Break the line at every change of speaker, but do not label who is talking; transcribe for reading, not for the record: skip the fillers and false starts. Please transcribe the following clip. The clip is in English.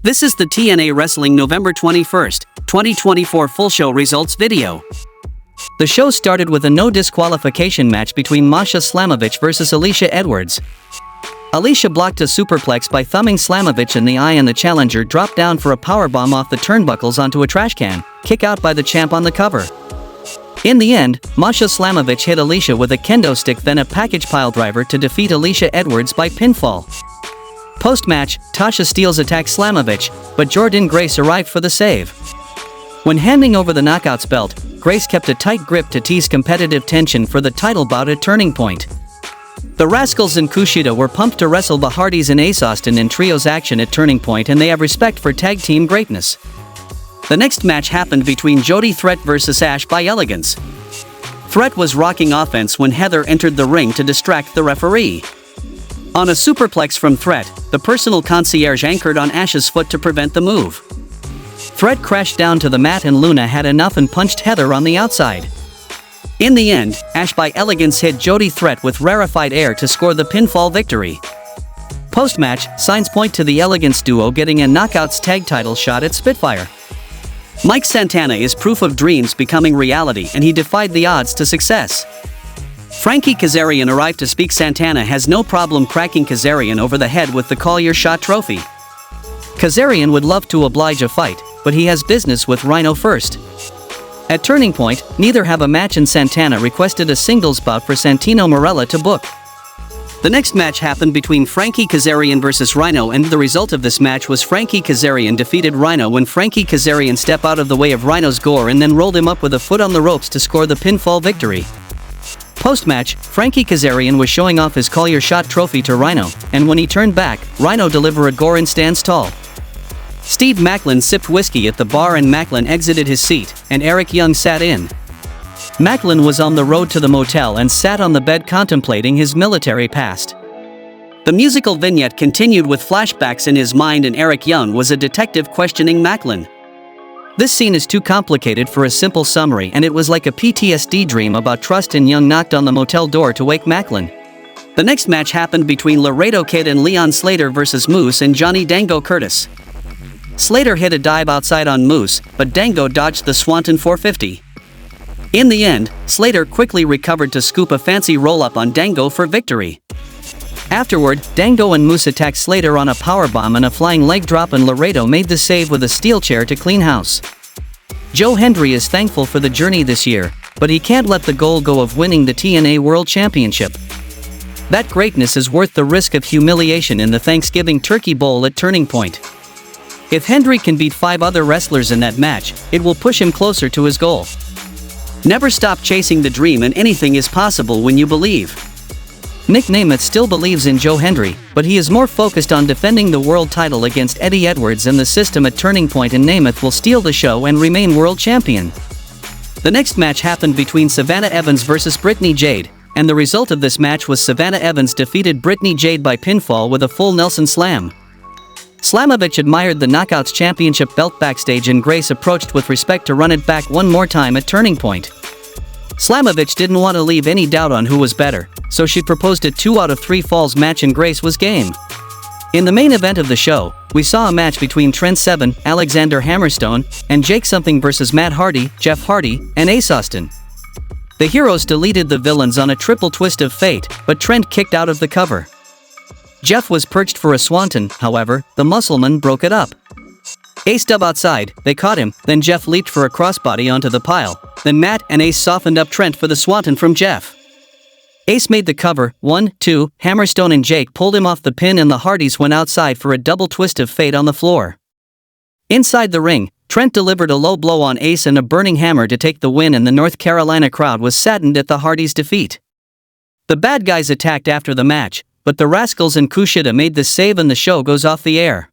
This is the TNA Wrestling November 21st, 2024 full show results video. The show started with a no disqualification match between Masha vs Alicia Edwards. Alicia blocked a superplex by thumbing Slamovich in the eye, and the challenger dropped down for a powerbomb off the turnbuckles onto a trash can, kick out by the champ on the cover. In the end, Masha hit Alicia with a kendo stick, then a package piledriver to defeat Alicia Edwards by pinfall. Post-match, Tasha Steelz attacked Slamovich, but Jordynne Grace arrived for the save. When handing over the Knockouts belt, Grace kept a tight grip to tease competitive tension for the title bout at Turning Point. The Rascalz and Kushida were pumped to wrestle the Hardys and Ace Austin in trios action at Turning Point, and they have respect for tag team greatness. The next match happened between Jody Threat vs Ash by Elegance. Threat was rocking offense when Heather entered the ring to distract the referee. On a superplex from Threat, the personal concierge anchored on Ash's foot to prevent the move. Threat crashed down to the mat, and Luna had enough and punched Heather on the outside. In the end, Ash by Elegance hit Jody Threat with rarefied air to score the pinfall victory. Post-match, signs point to the Elegance duo getting a Knockouts tag title shot at Spitfire. Mike Santana is proof of dreams becoming reality, and he defied the odds to success. Frankie Kazarian arrived to speak. Santana has no problem cracking Kazarian over the head with the Collier Shot trophy. Kazarian would love to oblige a fight, but he has business with Rhino first. At Turning Point, neither have a match, and Santana requested a singles bout for Santino Marella to book. The next match happened between Frankie Kazarian vs Rhino, and the result of this match was Frankie Kazarian defeated Rhino when Frankie Kazarian stepped out of the way of Rhino's gore and then rolled him up with a foot on the ropes to score the pinfall victory. Post-match, Frankie Kazarian was showing off his Collier Shot trophy to Rhino, and when he turned back, Rhino delivered a gore and stands tall. Steve Macklin sipped whiskey at the bar, and Macklin exited his seat, and Eric Young sat in. Macklin was on the road to the motel and sat on the bed contemplating his military past. The musical vignette continued with flashbacks in his mind, and Eric Young was a detective questioning Macklin. This scene is too complicated for a simple summary, and it was like a PTSD dream about trust, and Young knocked on the motel door to wake Macklin. The next match happened between Laredo Kid and Leon Slater vs Moose and Johnny Dango Curtis. Slater hit a dive outside on Moose, but Dango dodged the Swanton 450. In the end, Slater quickly recovered to scoop a fancy roll-up on Dango for victory. Afterward, Dango and Moose attacked Slater on a powerbomb and a flying leg drop, and Laredo made the save with a steel chair to clean house. Joe Hendry is thankful for the journey this year, but he can't let the goal go of winning the TNA World Championship. That greatness is worth the risk of humiliation in the Thanksgiving Turkey Bowl at Turning Point. If Hendry can beat 5 other wrestlers in that match, it will push him closer to his goal. Never stop chasing the dream, and anything is possible when you believe. Nick Nemeth still believes in Joe Hendry, but he is more focused on defending the world title against Eddie Edwards and the system at Turning Point, and Nemeth will steal the show and remain world champion. The next match happened between Savannah Evans vs Brittany Jade, and the result of this match was Savannah Evans defeated Brittany Jade by pinfall with a full Nelson slam. Slamovich admired the Knockouts Championship belt backstage, and Grace approached with respect to run it back one more time at Turning Point. Slamovich didn't want to leave any doubt on who was better, so she proposed a 2 out of 3 falls match, and Grace was game. In the main event of the show, we saw a match between Trent Seven, Alexander Hammerstone, and Jake Something vs Matt Hardy, Jeff Hardy, and Ace Austin. The heroes deleted the villains on a triple twist of fate, but Trent kicked out of the cover. Jeff was perched for a swanton, however, the muscleman broke it up. Ace dug outside, they caught him, then Jeff leaped for a crossbody onto the pile, then Matt and Ace softened up Trent for the swanton from Jeff. Ace made the cover, 1, 2, Hammerstone and Jake pulled him off the pin, and the Hardys went outside for a double twist of fate on the floor. Inside the ring, Trent delivered a low blow on Ace and a burning hammer to take the win, and the North Carolina crowd was saddened at the Hardys' defeat. The bad guys attacked after the match, but the Rascalz and Kushida made the save, and the show goes off the air.